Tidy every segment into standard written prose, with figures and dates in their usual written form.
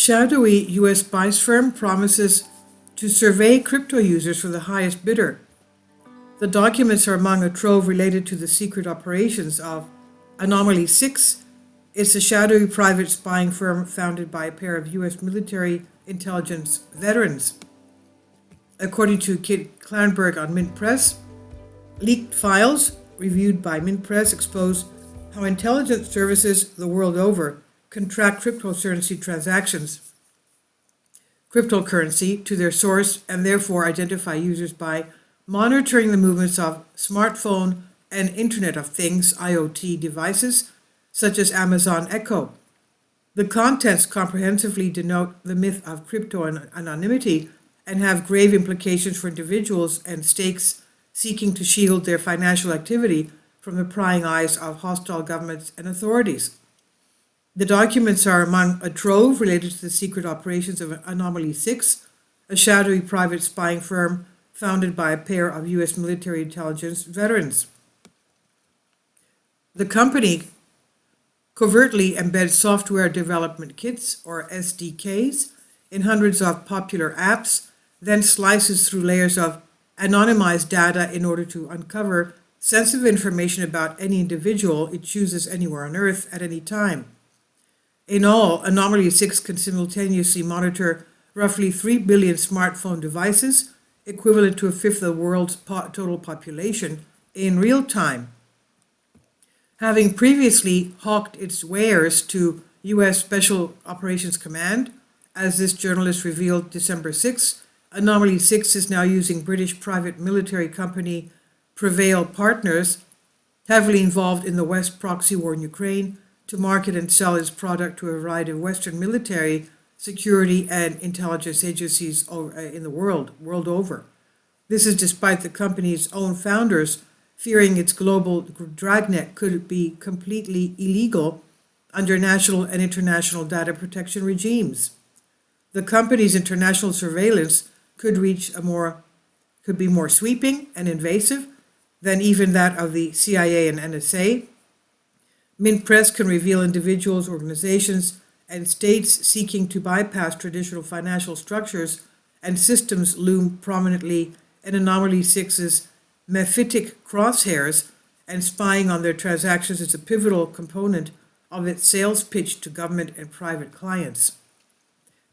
Shadowy U.S. spy firm promises to survey crypto users for the highest bidder. The documents are among a trove related to the secret operations of Anomaly 6. It's a shadowy private spying firm founded by a pair of U.S. military intelligence veterans. According to Kit Clanberg on Mint Press, leaked files reviewed by Mint Press expose how intelligence services the world over can track cryptocurrency to their source and therefore identify users by monitoring the movements of smartphone and Internet of Things (IoT) devices such as Amazon Echo. The contents comprehensively denote the myth of crypto anonymity and have grave implications for individuals and states seeking to shield their financial activity from the prying eyes of hostile governments and authorities. The documents are among a trove related to the secret operations of Anomaly 6, a shadowy private spying firm founded by a pair of U.S. military intelligence veterans. The company covertly embeds software development kits, or SDKs, in hundreds of popular apps, then slices through layers of anonymized data in order to uncover sensitive information about any individual it chooses anywhere on Earth at any time. In all, Anomaly 6 can simultaneously monitor roughly 3 billion smartphone devices, equivalent to a fifth of the world's total population, in real time. Having previously hawked its wares to U.S. Special Operations Command, as this journalist revealed December 6, Anomaly 6 is now using British private military company Surveil partners, heavily involved in the West proxy war in Ukraine, to market and sell its product to a variety of Western military, security, and intelligence agencies in the world over. This is despite the company's own founders fearing its global dragnet could be completely illegal under national and international data protection regimes. The company's international surveillance could be more sweeping and invasive than even that of the CIA and NSA. Mint Press can reveal individuals, organizations, and states seeking to bypass traditional financial structures and systems loom prominently in Anomaly 6's mephitic crosshairs, and spying on their transactions is a pivotal component of its sales pitch to government and private clients.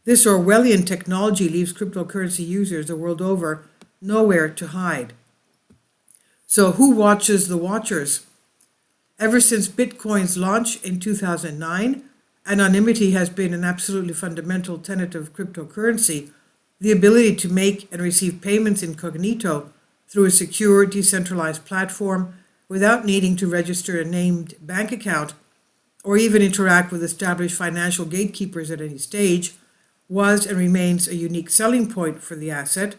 This Orwellian technology leaves cryptocurrency users the world over nowhere to hide. So who watches the watchers? Ever since Bitcoin's launch in 2009, anonymity has been an absolutely fundamental tenet of cryptocurrency. The ability to make and receive payments incognito through a secure, decentralized platform without needing to register a named bank account or even interact with established financial gatekeepers at any stage was and remains a unique selling point for the asset.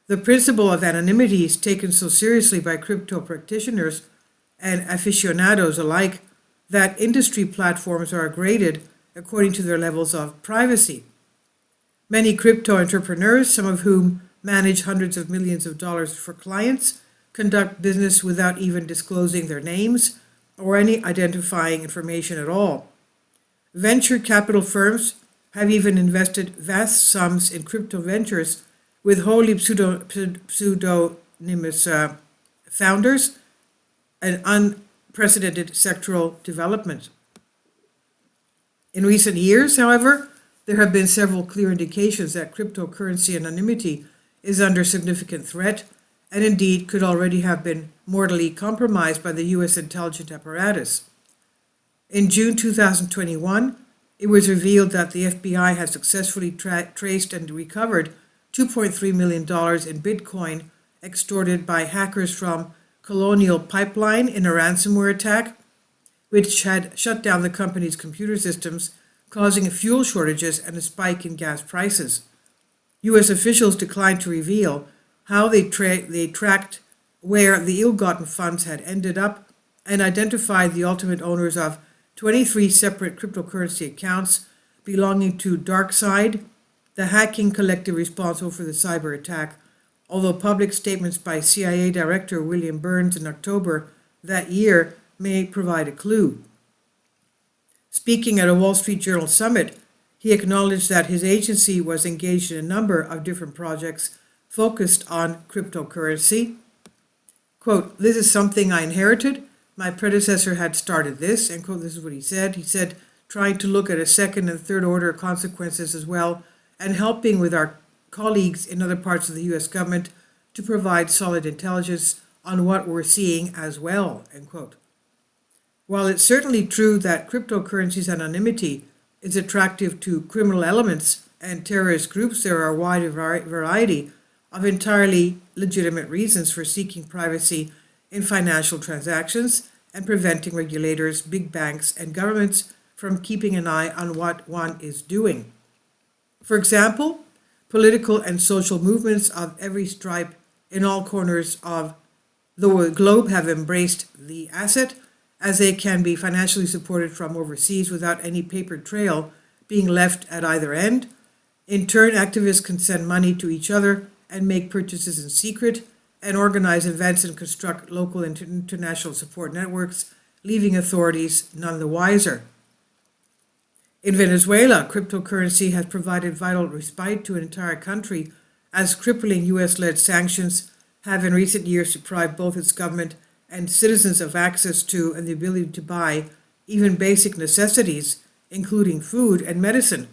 The principle of anonymity is taken so seriously by crypto practitioners and aficionados alike that industry platforms are graded according to their levels of privacy. Many crypto entrepreneurs, some of whom manage hundreds of millions of dollars for clients, conduct business without even disclosing their names or any identifying information at all. Venture capital firms have even invested vast sums in crypto ventures with wholly pseudonymous founders, an unprecedented sectoral development. In recent years, however, there have been several clear indications that cryptocurrency anonymity is under significant threat and indeed could already have been mortally compromised by the U.S. intelligence apparatus. In June 2021, it was revealed that the FBI has successfully traced and recovered $2.3 million in Bitcoin extorted by hackers from Colonial Pipeline in a ransomware attack, which had shut down the company's computer systems, causing fuel shortages and a spike in gas prices. U.S. officials declined to reveal how they tracked where the ill-gotten funds had ended up and identified the ultimate owners of 23 separate cryptocurrency accounts belonging to DarkSide, the hacking collective responsible for the cyber attack, although public statements by CIA Director William Burns in October that year may provide a clue. Speaking at a Wall Street Journal summit, he acknowledged that his agency was engaged in a number of different projects focused on cryptocurrency. Quote, "This is something I inherited. My predecessor had started this," end quote. This is what he said. He said, trying to look at a second and third order consequences as well, and helping with our colleagues in other parts of the US government to provide solid intelligence on what we're seeing as well, end quote. While it's certainly true that cryptocurrency's anonymity is attractive to criminal elements and terrorist groups, there are a wide variety of entirely legitimate reasons for seeking privacy in financial transactions and preventing regulators, big banks, and governments from keeping an eye on what one is doing. For example, political and social movements of every stripe in all corners of the globe have embraced the asset, as they can be financially supported from overseas without any paper trail being left at either end. In turn, activists can send money to each other and make purchases in secret and organize events and construct local and international support networks, leaving authorities none the wiser. In Venezuela, cryptocurrency has provided vital respite to an entire country, as crippling US-led sanctions have in recent years deprived both its government and citizens of access to and the ability to buy even basic necessities, including food and medicine.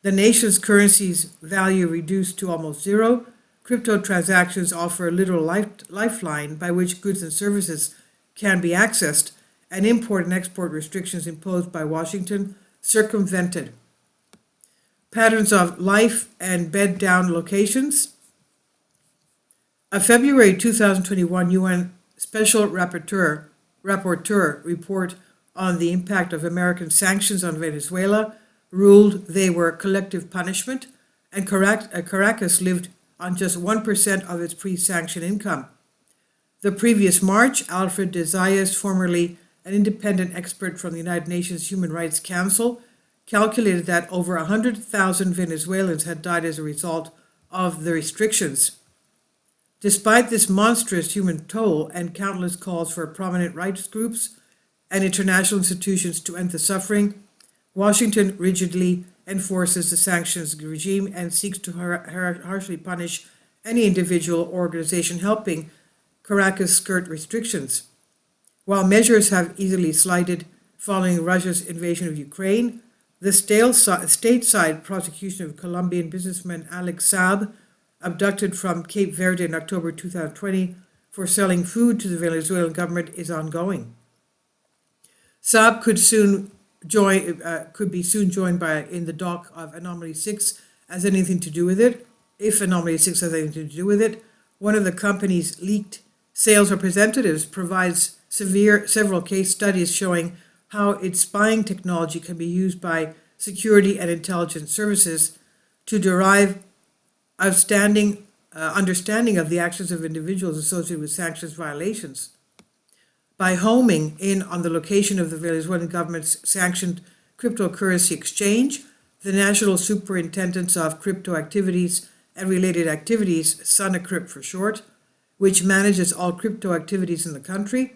The nation's currency's value reduced to almost zero, crypto transactions offer a literal lifeline by which goods and services can be accessed, and import and export restrictions imposed by Washington circumvented. Patterns of life and bed down locations. A February 2021 UN Special Rapporteur report on the impact of American sanctions on Venezuela ruled they were collective punishment, and Caracas lived on just 1% of its pre-sanction income. The previous March, Alfred de Zayas, formerly an independent expert from the United Nations Human Rights Council, calculated that over 100,000 Venezuelans had died as a result of the restrictions. Despite this monstrous human toll and countless calls for prominent rights groups and international institutions to end the suffering, Washington rigidly enforces the sanctions regime and seeks to harshly punish any individual or organization helping Caracas skirt restrictions. While measures have easily slighted following Russia's invasion of Ukraine, the stateside prosecution of Colombian businessman Alex Saab, abducted from Cape Verde in October 2020 for selling food to the Venezuelan government, is ongoing. Saab could be soon joined by in the dock of Anomaly 6 as anything to do with it. If Anomaly 6 has anything to do with it, one of the company's leaked sales representatives provides several case studies showing how its spying technology can be used by security and intelligence services to derive outstanding understanding of the actions of individuals associated with sanctions violations. By homing in on the location of the Venezuelan government's sanctioned cryptocurrency exchange, the National Superintendence of Crypto Activities and Related Activities, SUNACRYPT for short, which manages all crypto activities in the country,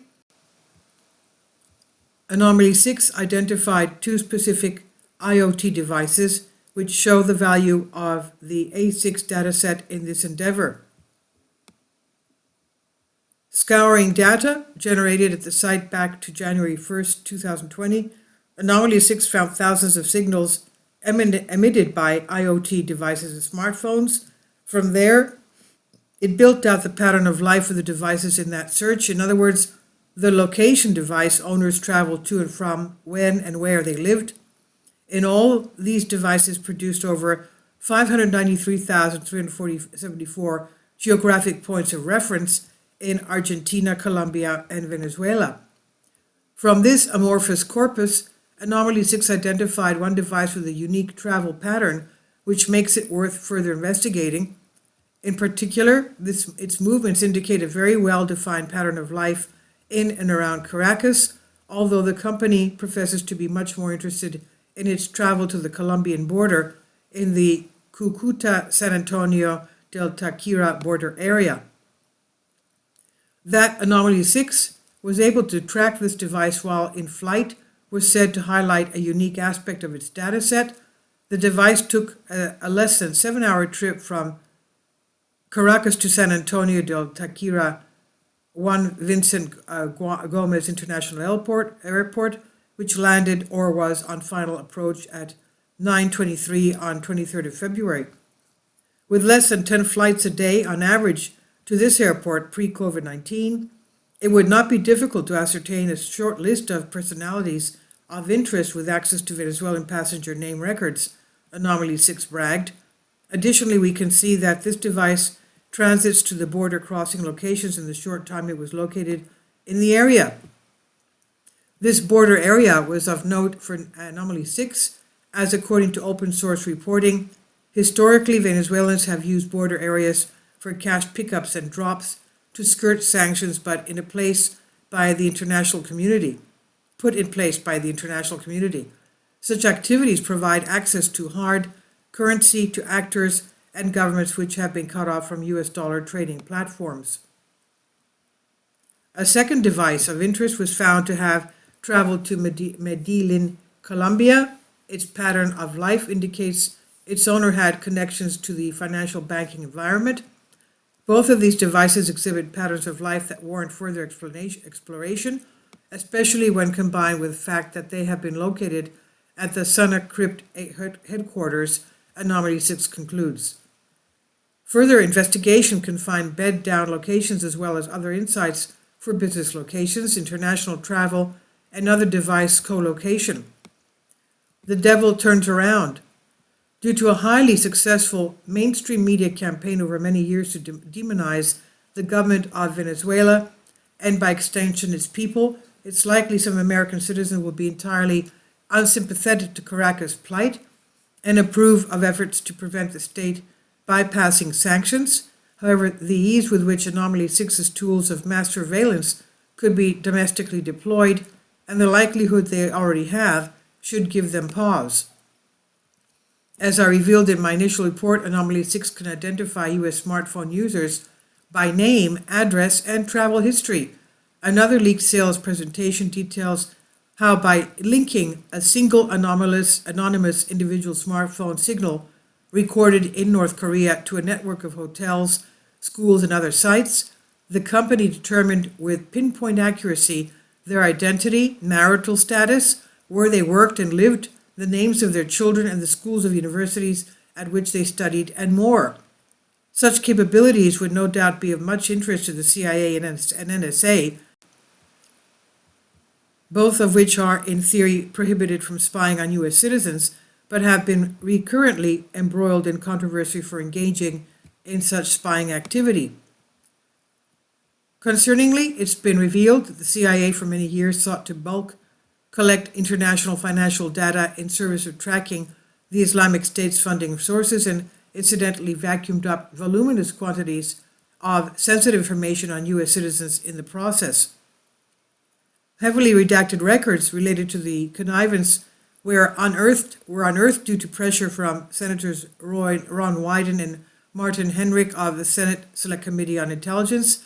Anomaly 6 identified two specific IoT devices which show the value of the A6 dataset in this endeavor. Scouring data generated at the site back to January 1st, 2020, Anomaly 6 found thousands of signals emitted by IoT devices and smartphones. From there, it built out the pattern of life of the devices in that search. In other words, the location device owners traveled to and from, when and where they lived. In all, these devices produced over 593,374 geographic points of reference in Argentina, Colombia, and Venezuela. From this amorphous corpus, Anomaly 6 identified one device with a unique travel pattern, which makes it worth further investigating. In particular, its movements indicate a very well-defined pattern of life in and around Caracas, although the company professes to be much more interested in its travel to the Colombian border in the Cucuta-San Antonio del Táchira border area. That Anomaly 6 was able to track this device while in flight was said to highlight a unique aspect of its dataset, The device took a less than 7-hour trip from Caracas to San Antonio del Taquira Juan Vincent Gomez International Airport, which landed or was on final approach at 9:23 on 23rd of February. With less than 10 flights a day on average to this airport pre-COVID-19, it would not be difficult to ascertain a short list of personalities of interest with access to Venezuelan passenger name records, Anomaly 6 bragged. Additionally, we can see that this device transits to the border crossing locations in the short time it was located in the area. This border area was of note for Anomaly 6, as according to open source reporting, historically Venezuelans have used border areas for cash pickups and drops to skirt sanctions put in place by the international community. Such activities provide access to hard currency to actors and governments which have been cut off from US dollar trading platforms. A second device of interest was found to have traveled to Medellin, Colombia. Its pattern of life indicates its owner had connections to the financial banking environment. Both of these devices exhibit patterns of life that warrant further exploration, especially when combined with the fact that they have been located at the Sana Crypt headquarters, Anomaly 6 concludes. Further investigation can find bed-down locations as well as other insights for business locations, international travel, and other device co-location. The devil turns around. Due to a highly successful mainstream media campaign over many years to demonize the government of Venezuela, and by extension its people, it's likely some American citizens will be entirely unsympathetic to Caracas' plight and approve of efforts to prevent the state bypassing sanctions. However, the ease with which Anomaly 6's tools of mass surveillance could be domestically deployed, and the likelihood they already have, should give them pause. As I revealed in my initial report, Anomaly 6 can identify U.S. smartphone users by name, address, and travel history. Another leaked sales presentation details how by linking a single anonymous individual smartphone signal recorded in North Korea to a network of hotels, schools, and other sites, the company determined with pinpoint accuracy their identity, marital status, where they worked and lived, the names of their children, and the schools of universities at which they studied, and more. Such capabilities would no doubt be of much interest to the CIA and NSA, both of which are, in theory, prohibited from spying on U.S. citizens, but have been recurrently embroiled in controversy for engaging in such spying activity. Concerningly, it's been revealed that the CIA for many years sought to bulk collect international financial data in service of tracking the Islamic State's funding sources and incidentally vacuumed up voluminous quantities of sensitive information on U.S. citizens in the process. Heavily redacted records related to the connivance were unearthed due to pressure from Senators Ron Wyden and Martin Henrich of the Senate Select Committee on Intelligence.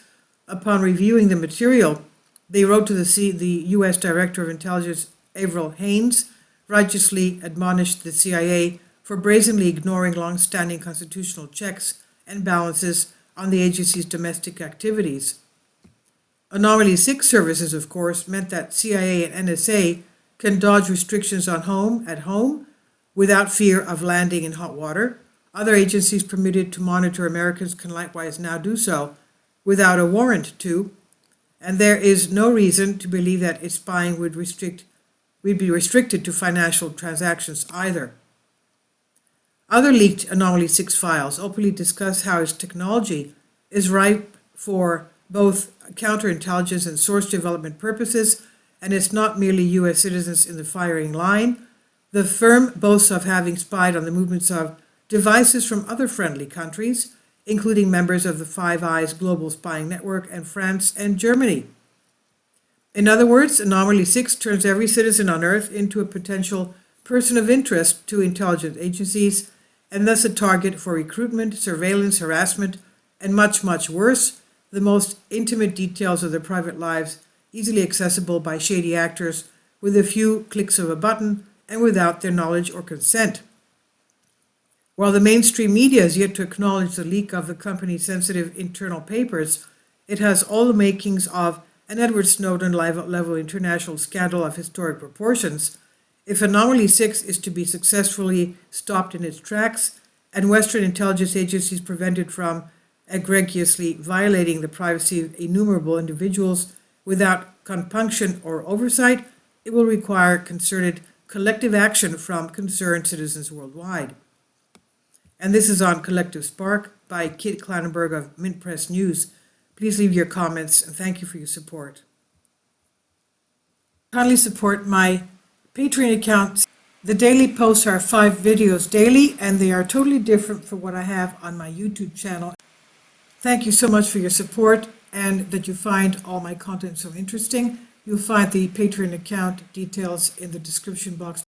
Upon reviewing the material, they wrote to the U.S. Director of Intelligence, Avril Haines, righteously admonished the CIA for brazenly ignoring long-standing constitutional checks and balances on the agency's domestic activities. Anomaly 6 services, of course, meant that CIA and NSA can dodge restrictions on at home without fear of landing in hot water. Other agencies permitted to monitor Americans can likewise now do so without a warrant to, and there is no reason to believe that its spying would be restricted to financial transactions either. Other leaked Anomaly 6 files openly discuss how its technology is ripe for both counterintelligence and source development purposes, and it's not merely U.S. citizens in the firing line. The firm boasts of having spied on the movements of devices from other friendly countries, including members of the Five Eyes global spying network and France and Germany. In other words, Anomaly 6 turns every citizen on Earth into a potential person of interest to intelligence agencies, and thus a target for recruitment, surveillance, harassment, and much, much worse, the most intimate details of their private lives easily accessible by shady actors with a few clicks of a button and without their knowledge or consent. While the mainstream media is yet to acknowledge the leak of the company's sensitive internal papers, it has all the makings of an Edward Snowden level international scandal of historic proportions. If Anomaly 6 is to be successfully stopped in its tracks and Western intelligence agencies prevented from egregiously violating the privacy of innumerable individuals without compunction or oversight, it will require concerted collective action from concerned citizens worldwide. And this is on Collective Spark by Kit Clanenberg of Mint Press News. Please leave your comments and thank you for your support. Kindly support my Patreon account. The daily posts are 5 videos daily, and they are totally different from what I have on my YouTube channel. Thank you so much for your support and that you find all my content so interesting. You'll find the Patreon account details in the description box.